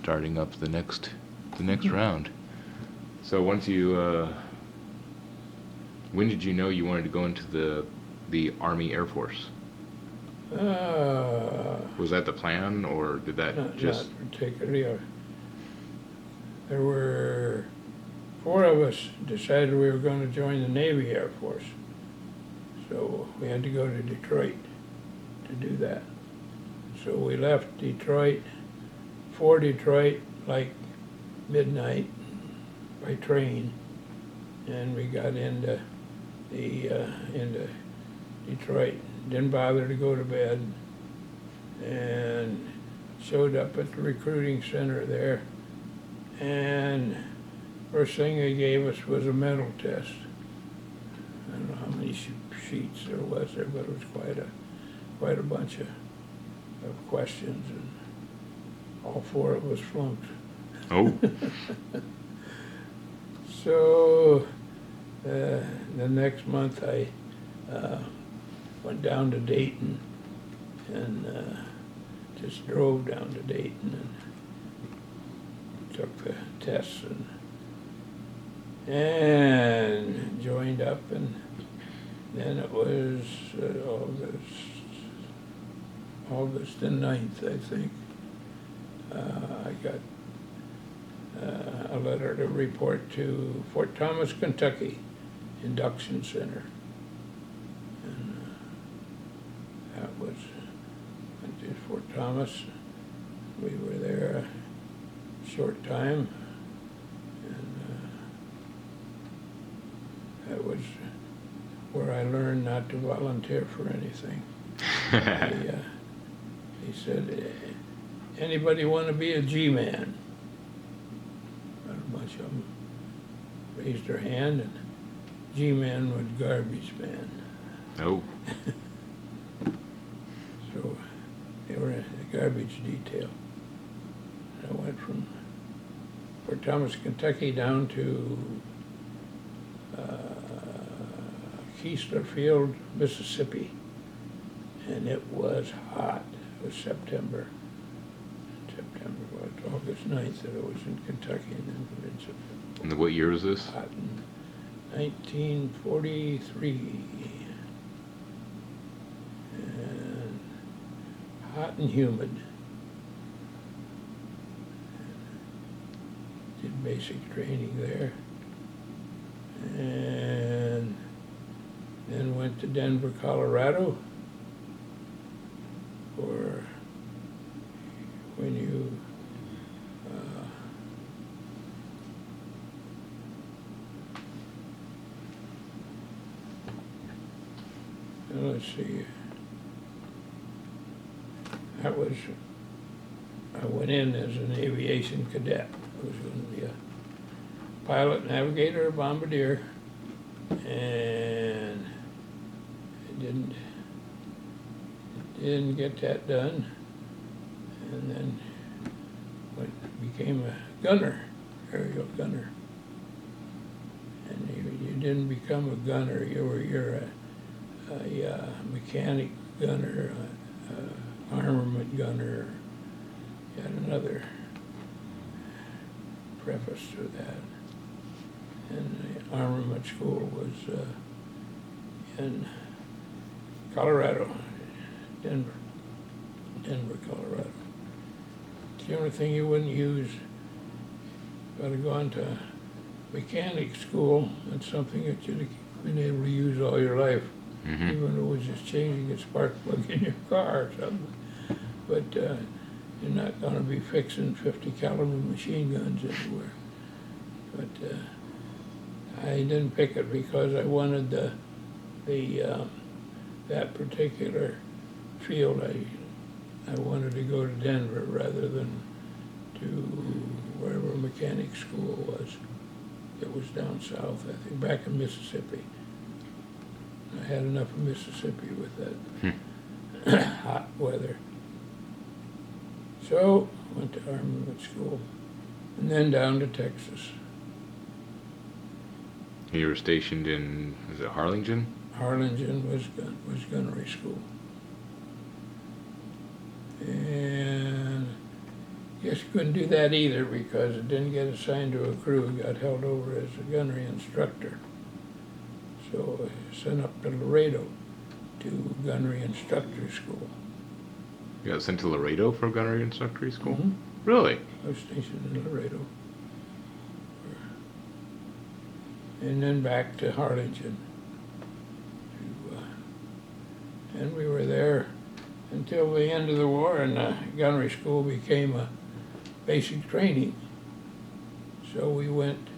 starting up the next round. So once you, when did you know you wanted to go into the Army Air Force? Was that the plan, or did that not particularly. There were 4 of us decided we were going to join the Navy Air Force. So we had to go to Detroit to do that. So we left Detroit, for Detroit, like midnight by train, and we got into Detroit. Didn't bother to go to bed, and showed up at the recruiting center there. And first thing they gave us was a mental test. I don't know how many sheets there was there, but it was quite a bunch of questions, and all 4 of us flunked. Oh. So the next month I went down to Dayton and just drove down to Dayton and took the tests and joined up, and then it was August the 9th, I think. I got a letter to report to Fort Thomas, Kentucky Induction Center. And that was, went to Fort Thomas. We were there a short time, and that was where I learned not to volunteer for anything. He said, anybody want to be a G-man? And a bunch of them raised their hand, and G-man was garbage man. Oh. So they were in the garbage detail. And I went from Fort Thomas, Kentucky down to Keesler Field, Mississippi. And it was hot. It was September, well, August 9th that I was in Kentucky, and then in And what year was this? hot in 1943. And hot and humid. Did basic training there. And then went to Denver, Colorado, for when you let's see, that was, I went in as an aviation cadet. I was going to be a pilot, navigator, bombardier, and I didn't get that done, and then became a gunner, aerial gunner. And you didn't become a gunner, you're a mechanic gunner, armament gunner. You had another preface to that. And the armament school was in Colorado, Denver, Colorado. It's the only thing you wouldn't use. Got to go on to mechanic school. That's something that you'd have been able to use all your life. Mm-hmm. Even though it was just changing a spark plug in your car or something. But you're not going to be fixing 50 caliber machine guns anywhere. But I didn't pick it because I wanted that particular field. I wanted to go to Denver rather than to wherever mechanic school was. It was down south, I think, back in Mississippi. I had enough of Mississippi with that hot weather. So, went to armament school, and then down to Texas. You were stationed in, is it Harlingen? Harlingen was gunnery school. And Guess couldn't do that either because it didn't get assigned to a crew. It got held over as a gunnery instructor. So I sent up to Laredo to gunnery instructor school. You got sent to Laredo for gunnery instructor school? Mhm. Really? I was stationed in Laredo. And then back to Harlingen. And we were there until the end of the war, and gunnery school became a basic training. So we went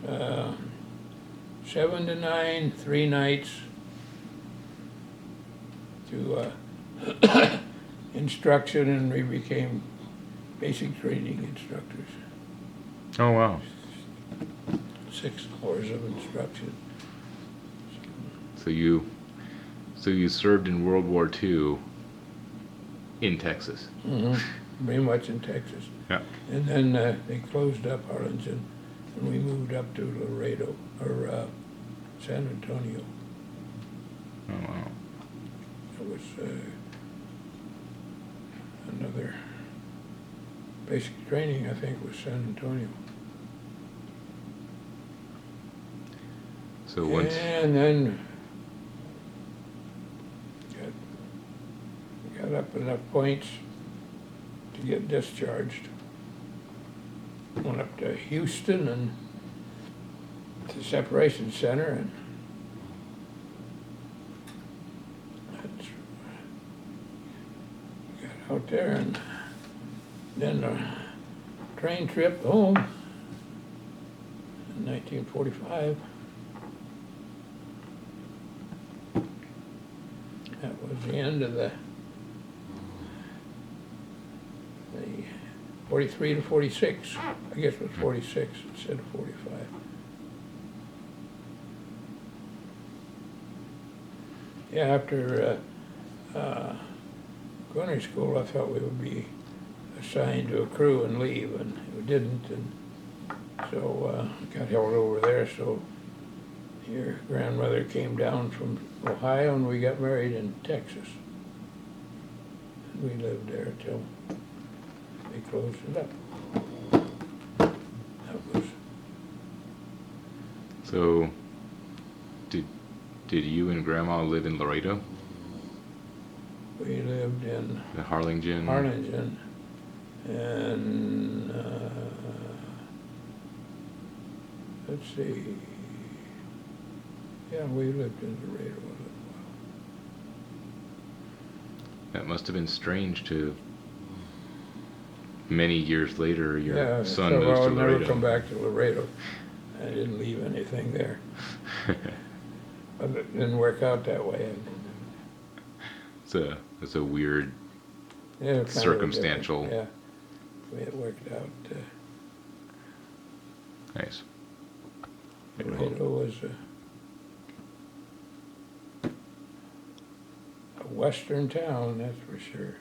7 to 9, 3 nights to instruction, and we became basic training instructors. Oh, wow. 6 hours of instruction. So you served in World War II in Texas. Very much in Texas. Yeah. And then they closed up Harlingen, and we moved up to Laredo, or San Antonio. Oh, wow. It was another basic training, I think, was San Antonio. So once, And then got up enough points to get discharged. Went up to Houston and to the separation center, and got out there, and then a train trip home in 1945. That was the end of the 43 to 46. I guess it was 46 instead of 45. Yeah, after gunnery school, I thought we would be assigned to a crew and leave, and we didn't, and so got held over there. So your grandmother came down from Ohio, and we got married in Texas. And we lived there till they closed it up. That was. so did you and Grandma live in Laredo? We lived in The Harlingen? Harlingen, and let's see. Yeah, we lived in Laredo a little while. That must have been strange to many years later, your son so moves to I'll never Laredo. come back to Laredo. I didn't leave anything there. But it didn't work out that way. It's a weird, Yeah, kind of circumstantial. Yeah, the way it worked out. Nice. Laredo was a western town, that's for sure.